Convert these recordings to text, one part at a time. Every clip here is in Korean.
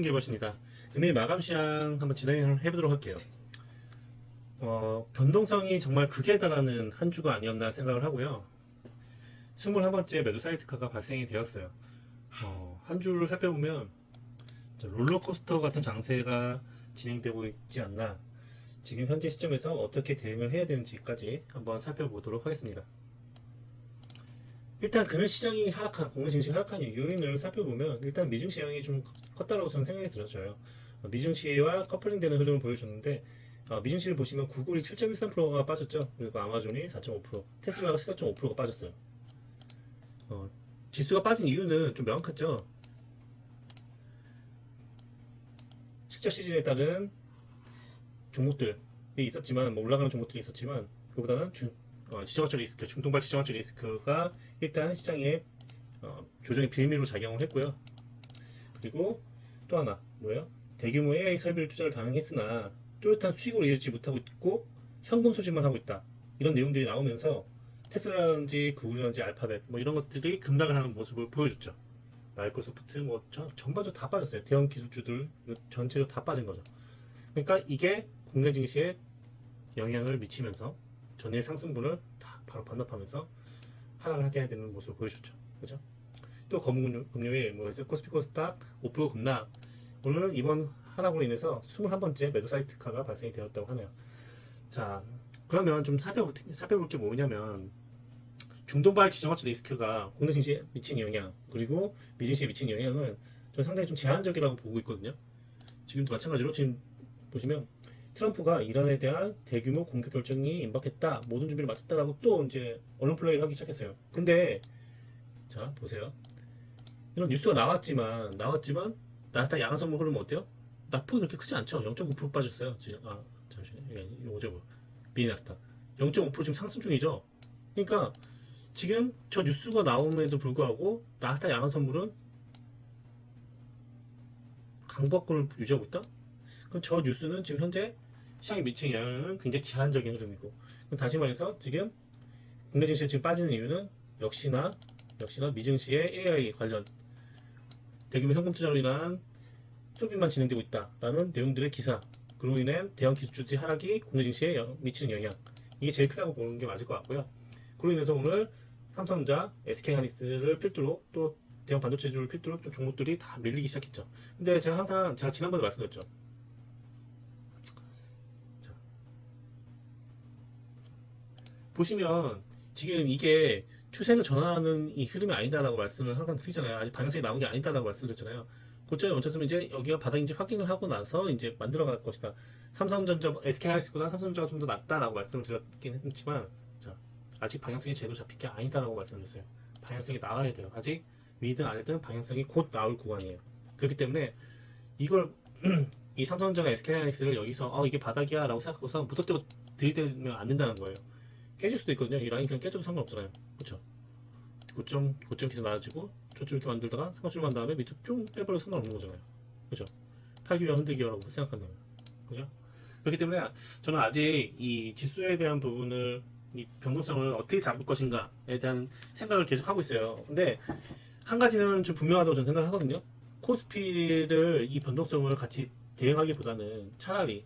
길것입니다. 금일 마감 시장 한번 진행을 해보도록 할게요. 변동성이 정말 극에 달하는 한 주가 아니었나 생각을 하고요. 21번째 매도 사이트카가 발생이 되었어요. 한 주를 살펴보면 롤러코스터 같은 장세가 진행되고 있지 않나, 지금 현재 시점에서 어떻게 대응을 해야 되는지까지 한번 살펴보도록 하겠습니다. 일단 금일 시장이 하락한, 공매 증시 하락한 요인을 살펴보면 일단 미증시 영향이 좀 컸다고 저는 생각이 들어져요. 미증시와 커플링되는 흐름을 보여줬는데, 미증시를 보시면 구글이 7.13%가 빠졌죠. 그리고 아마존이 4.5%, 테슬라가 14.5%가 빠졌어요. 지수가 빠진 이유는 좀 명확했죠. 실적 시즌에 따른 종목들이 있었지만, 올라가는 종목들이 있었지만, 그보다는 지정학적 리스크, 중동발 지정학적 리스크가 일단 시장에 조정의 빌미로 작용을 했고요. 그리고 또 하나 뭐예요? 대규모 AI 설비를 투자를 단행했으나 뚜렷한 수익으로 이어지지 못하고 있고 현금 소진만 하고 있다, 이런 내용들이 나오면서 테슬라라든지 구글이라든지 알파벳 이런 것들이 급락을 하는 모습을 보여줬죠. 마이크로소프트 전반적으로 다 빠졌어요. 대형 기술주들 전체로 다 빠진 거죠. 그러니까 이게 국내 증시에 영향을 미치면서 전일 상승분을 다 바로 반납하면서 하락을 하게 해야 되는 모습을 보여줬죠. 그죠? 또 금요일 코스피 코스닥 5% 급락. 오늘 이번 하락으로 인해서 21번째 매도 사이트카가 발생이 되었다고 하네요. 자, 그러면 좀 살펴볼 게 뭐냐면, 중동발 지정학적 리스크가 국내 증시에 미친 영향, 그리고 미증시에 미친 영향은 저는 상당히 좀 제한적이라고 보고 있거든요. 지금도 마찬가지로 지금 보시면 트럼프가 이란에 대한 대규모 공격 결정이 임박했다, 모든 준비를 마쳤다라고 또 이제 언론 플레이를 하기 시작했어요. 근데 자 보세요. 이런 뉴스가 나왔지만 나스닥 양한 선물 흐르면 어때요? 낙폭이 그렇게 크지 않죠. 0.9% 빠졌어요. 지금 잠시만요. 이거 뭐죠? 미니나스닥 0.5% 지금 상승 중이죠. 그러니까 지금 저 뉴스가 나옴에도 불구하고 나스닥 양한 선물은 강보권을 유지하고 있다? 그럼 저 뉴스는 지금 현재 시장에 미친 영향은 굉장히 제한적인 흐름이고, 다시 말해서 지금 국내 증시에 지금 빠지는 이유는 역시나 미증시의 AI 관련 대규모 현금 투자로 인한 소비만 진행되고 있다라는 내용들의 기사, 그로 인해 대형 기술주의 하락이 국내 증시에 미치는 영향, 이게 제일 크다고 보는 게 맞을 것 같고요. 그로 인해서 오늘 삼성전자, SK하이닉스를 필두로 또 대형 반도체주를 필두로 또 종목들이 다 밀리기 시작했죠. 근데 제가 지난번에 말씀드렸죠. 자, 보시면 지금 이게 추세를 전환하는 이 흐름이 아니다라고 말씀을 항상 드리잖아요. 아직 방향성이 나온 게 아니다라고 말씀드렸잖아요. 고점에 멈췄으면 이제 여기가 바닥인지 확인을 하고 나서 이제 만들어갈 것이다. 삼성전자, SK하이닉스보다 삼성전자가 좀 더 낫다라고 말씀을 드렸긴 했지만, 자, 아직 방향성이 제대로 잡힌 게 아니다라고 말씀드렸어요. 방향성이 나와야 돼요. 아직 위든 아래든 방향성이 곧 나올 구간이에요. 그렇기 때문에 이걸 이 삼성전자, SK하이닉스를 여기서 이게 바닥이야 라고 생각하고서 무턱대고 들이대면 안 된다는 거예요. 깨질 수도 있거든요. 이 라인 그냥 깨져도 상관없잖아요. 그쵸? 고점 계속 나아지고 저쪽 이렇게 만들다가 상승을 한 다음에 밑으로 쭉 빼버려도 상관없는 거잖아요. 그죠? 팔기와 흔들기라고 생각한다면. 그죠? 그렇기 때문에 저는 아직 이 지수에 대한 부분을, 이 변동성을 어떻게 잡을 것인가에 대한 생각을 계속 하고 있어요. 근데 한 가지는 좀 분명하다고 저는 생각을 하거든요. 코스피를 이 변동성을 같이 대응하기보다는 차라리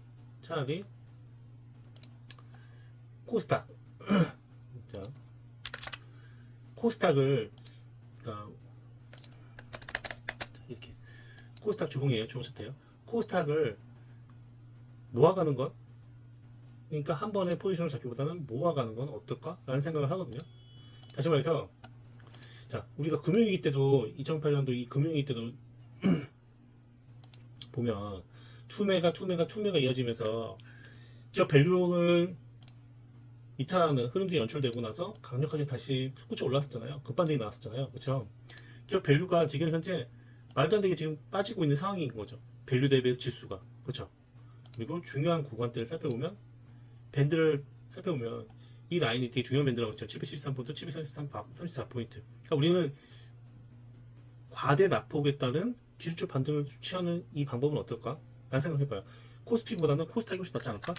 코스닥 자, 코스닥을, 그러니까 이렇게 코스닥 주봉이에요. 주봉 차트예요. 코스닥을 모아가는 것, 그러니까 한 번에 포지션을 잡기보다는 모아가는 건 어떨까라는 생각을 하거든요. 다시 말해서, 자, 우리가 금융위기 때도 2008년도 이 금융위기 때도 보면 투매가 이어지면서 기업 밸류를 이탈하는 흐름들이 연출되고 나서 강력하게 다시 솟구쳐 올랐었잖아요. 급반등이 나왔었잖아요. 그렇죠? 기업 밸류가 지금 현재 말도 안 되게 지금 빠지고 있는 상황인 거죠. 밸류 대비 지수가. 그렇죠? 그리고 중요한 구간대를 살펴보면, 밴드를 살펴보면 이 라인이 되게 중요한 밴드라고 했죠. 773포인트, 734포인트. 그러니까 우리는 과대 낙폭에 따른 기술적 반등을 취하는 이 방법은 어떨까? 라는 생각을 해봐요. 코스피보다는 코스닥이 훨씬 낫지 않을까?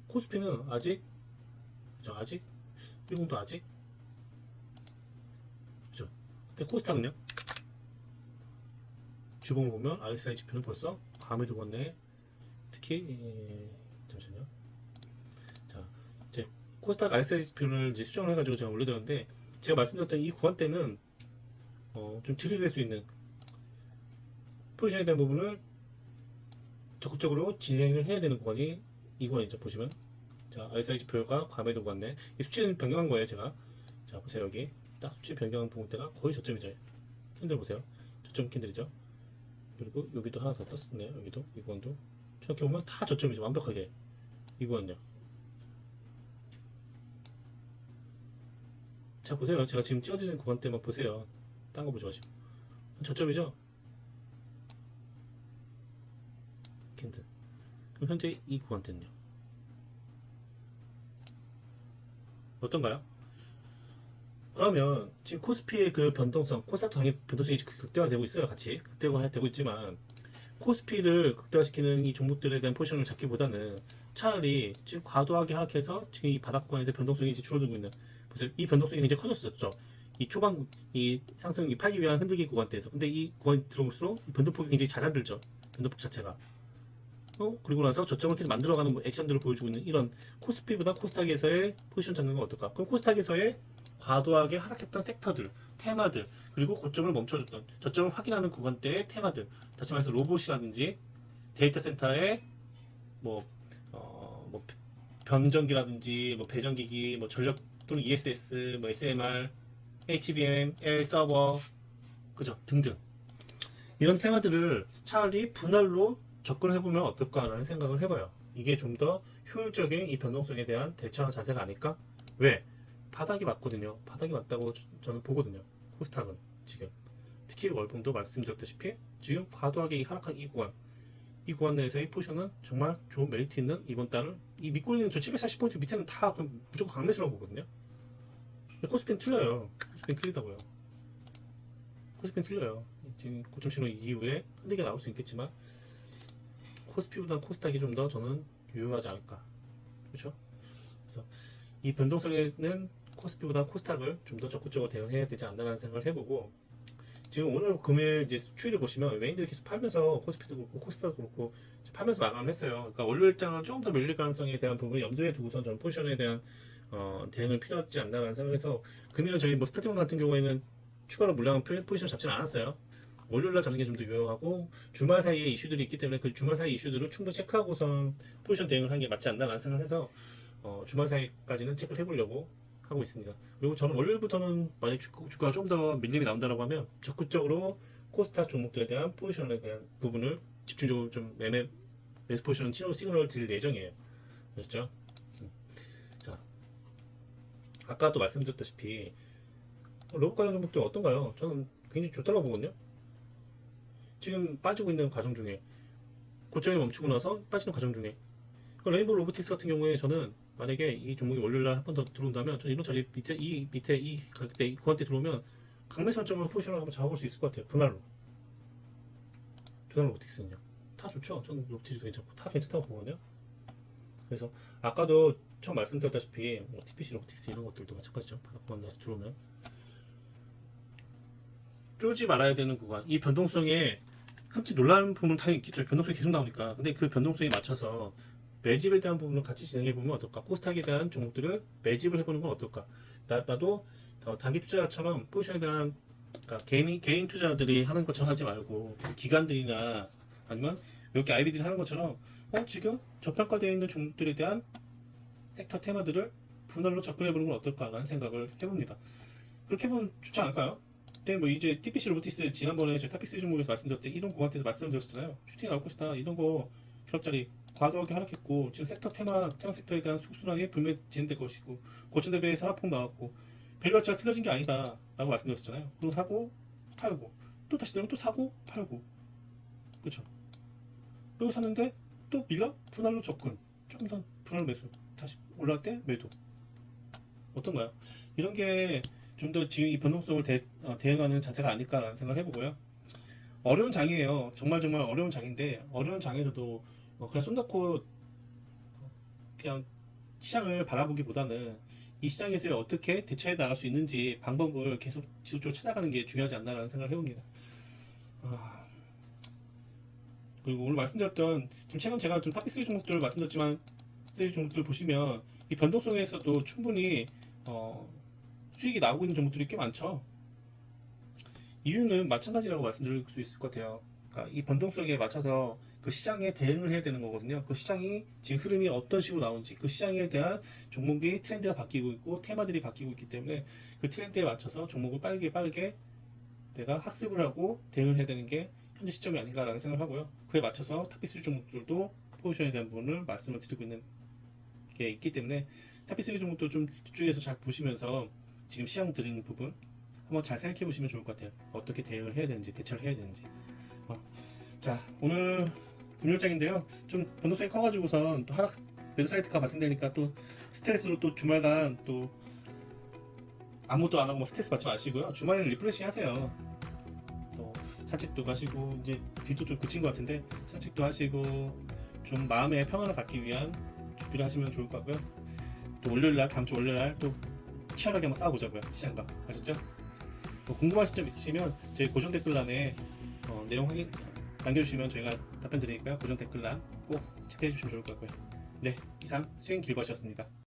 코스피는 아직, 그죠? 아직, 일봉도 아직, 그죠? 근데 코스닥은요? 주봉을 보면 RSI 지표는 벌써 과매도 건네. 특히 잠시만요. 자, 이제 코스닥 RSI 지표를 이제 수정을 해가지고 제가 올려드렸는데, 제가 말씀드렸던 이 구간대는 좀 들이댈 수 있는 포지션에 대한 부분을 적극적으로 진행을 해야 되는 구간이 이 구간이죠. 보시면, 자, RSI 지표가 과매도 구간네. 이 수치는 변경한 거예요, 제가. 자, 보세요. 여기 딱 수치 변경한 부분대가 거의 저점이죠. 캔들 보세요. 저점 캔들이죠. 그리고 여기도 하나 더 떴네요. 여기도 이 구간도 이렇게 보면 다 저점이죠. 완벽하게. 이 구간요. 자, 보세요. 제가 지금 찍어드리는 구간대만 보세요. 딴 거 보지 마시고. 저점이죠. 캔들. 그럼 현재 이 구간대는요. 어떤가요? 그러면 지금 코스피의 그 변동성, 코스닥 당연히 변동성이 극대화되고 있어요. 같이 극대화되고 있지만, 코스피를 극대화시키는 이 종목들에 대한 포지션을 잡기보다는 차라리 지금 과도하게 하락해서 지금 이 바닥 구간에서 변동성이 이제 줄어들고 있는, 보세요. 이 변동성이 굉장히 커졌었죠. 이 초반 이 상승, 이 팔기 위한 흔들기 구간대에서. 근데 이 구간이 들어올수록 이 변동폭이 굉장히 잦아들죠. 변동폭 자체가. 그리고 나서 저점을 계속 만들어가는 뭐 액션들을 보여주고 있는 이런 코스피보다 코스닥에서의 포지션 잡는 건 어떨까? 그럼 코스닥에서의 과도하게 하락했던 섹터들, 테마들, 그리고 고점을 멈춰줬던, 저점을 확인하는 구간대의 테마들, 다시 말해서 로봇이라든지 데이터 센터의 뭐, 뭐 변전기라든지 뭐 배전기기, 뭐 전력 또는 ESS, 뭐 SMR, HBM, L 서버, 그죠? 등등 이런 테마들을 차라리 분할로 접근을 해보면 어떨까라는 생각을 해봐요. 이게 좀 더 효율적인 이 변동성에 대한 대처하는 자세가 아닐까? 왜? 바닥이 맞거든요. 바닥이 맞다고 저는 보거든요. 코스닥은 지금 특히 월봉도 말씀드렸다시피 지금 과도하게 이 하락한 이 구간 내에서의 포지션은 정말 좋은 메리트 있는 이번 달은 이 믿고 있는 저 740포인트 밑에는 다 무조건 강매수라고 보거든요. 근데 코스피는 틀려요. 코스피는 틀리다고요. 코스피는 틀려요. 지금 고점 신호 이후에 흔들게 나올 수 있겠지만 코스피보다 코스닥이 좀 더 저는 유효하지 않을까. 그렇죠? 그래서 이 변동성에는 코스피보다 코스닥을 좀 더 적극적으로 대응해야 되지 않나라는 생각을 해보고, 지금 오늘 금요일 이제 추이를 보시면 외인들이 계속 팔면서 코스피도 그렇고 코스닥도 그렇고 팔면서 마감을 했어요. 그러니까 월요일장은 조금 더 밀릴 가능성에 대한 부분을 염두에 두고선 저는 포지션에 대한 대응을 필요하지 않나라는 생각에서, 금요일 저희 뭐 스타팅 같은 경우에는 추가로 물량 포지션 잡지는 않았어요. 월요일날 잡는 게 좀 더 유효하고, 주말 사이에 이슈들이 있기 때문에 그 주말 사이 이슈들을 충분히 체크하고선 포지션 대응을 하는 게 맞지 않나라는 생각을 해서 주말 사이까지는 체크를 해보려고 하고 있습니다. 그리고 저는 월요일부터는 만약 주가가 좀 더 밀림이 나온다고 하면 적극적으로 코스닥 종목들에 대한 포지션에 대한 부분을 집중적으로 좀 매수 포지션 시그널을 드릴 예정이에요. 그렇죠? 자, 아까 또 말씀드렸다시피 로봇 관련 종목들 어떤가요? 저는 굉장히 좋다고 보거든요. 지금 빠지고 있는 과정 중에, 고점이 멈추고 나서 빠지는 과정 중에, 레인보우 로보틱스 같은 경우에 저는 만약에 이 종목이 월요일날 한 번 더 들어온다면 저는 이런 자리 밑에 이 가격대 이 구간대 들어오면 강매 선점으로 포지션을 한번 잡아볼 수 있을 것 같아요. 분할로 로보틱스는요 다 좋죠. 저는 로보틱스도 괜찮고 다 괜찮다고 보거든요. 그래서 아까도 처음 말씀드렸다시피 뭐 TPC 로보틱스 이런 것들도 마찬가지죠. 바닥권 다시 들어오면 쫄지 말아야 되는 구간, 이 변동성에 흠칫 놀라는 부분은 당연히 있겠죠. 변동성이 계속 나오니까. 근데 그 변동성에 맞춰서 매집에 대한 부분을 같이 진행해보면 어떨까? 코스닥에 대한 종목들을 매집을 해보는 건 어떨까? 나도 단기 투자처럼 포지션에 대한, 그러니까 개인 투자들이 하는 것처럼 하지 말고 기관들이나 아니면 이렇게 IB들이 하는 것처럼 지금 저평가되어 있는 종목들에 대한 섹터 테마들을 분할로 접근해보는 건 어떨까라는 생각을 해봅니다. 그렇게 해보면 좋지 않을까요? 근데 뭐 이제 TPC 로보틱스 지난번에 제 탑픽3 종목에서 말씀드렸을 때 이런 구간에서 말씀드렸잖아요. 슈팅이 나올 것이다. 이런 거 기업자리 과도하게 하락했고 지금 섹터 테마 섹터에 대한 속순환이 분명히 진행될 것이고, 고점 대비에 산업폭 나왔고 밸류 가치가 틀어진 게 아니다 라고 말씀드렸잖아요. 그리고 사고 팔고 또 다시 내면 또 사고 팔고, 그렇죠? 그리고 샀는데 또 밀려 분할로 접근, 좀 더 분할 매수, 다시 올라갈 때 매도. 어떤가요? 이런 게 좀 더 지금 이 변동성을 대응하는 자세가 아닐까라는 생각을 해보고요. 어려운 장이에요. 정말 어려운 장인데, 어려운 장에서도 그냥 손 놓고 그냥 시장을 바라보기보다는 이 시장에서 어떻게 대처해 나갈 수 있는지 방법을 계속 지속적으로 찾아가는 게 중요하지 않나라는 생각을 해봅니다. 그리고 오늘 말씀드렸던 지금 최근 제가 좀 탑픽3 종목들을 말씀드렸지만 3 종목들 보시면 이 변동성에서도 충분히 수익이 나오고 있는 종목들이 꽤 많죠. 이유는 마찬가지라고 말씀드릴 수 있을 것 같아요. 그러니까 이 변동성에 맞춰서 그 시장에 대응을 해야 되는 거거든요. 그 시장이 지금 흐름이 어떤 식으로 나오는지, 그 시장에 대한 종목의 트렌드가 바뀌고 있고 테마들이 바뀌고 있기 때문에 그 트렌드에 맞춰서 종목을 빠르게 내가 학습을 하고 대응을 해야 되는 게 현재 시점이 아닌가라는 생각을 하고요. 그에 맞춰서 탑픽3 종목들도 포지션에 대한 부분을 말씀을 드리고 있는 게 있기 때문에 탑픽3 종목도 좀 집중해서 잘 보시면서 지금 시장 드리는 부분 한번 잘 생각해 보시면 좋을 것 같아요. 어떻게 대응을 해야 되는지, 대처를 해야 되는지. 자, 오늘 금요일장인데요. 좀 변동성이 커가지고선 또 하락 매도 사이트가 발생되니까 또 스트레스로 또 주말간 또 아무것도 안 하고 뭐 스트레스 받지 마시고요. 주말에는 리프레시 하세요. 또 산책도 가시고 이제 비도 좀 그친 것 같은데 산책도 하시고 좀 마음의 평안을 갖기 위한 준비를 하시면 좋을 것 같고요. 또 월요일날 다음 주 월요일날 또 치열하게 한번 싸워보자고요. 시장과 아셨죠? 뭐 궁금하신 점 있으시면 저희 고정 댓글란에 내용 확인 남겨주시면 저희가 답변 드리니까요. 고정 댓글란 꼭 체크해 주시면 좋을 것 같고요. 네, 이상 수행 길버셨습니다.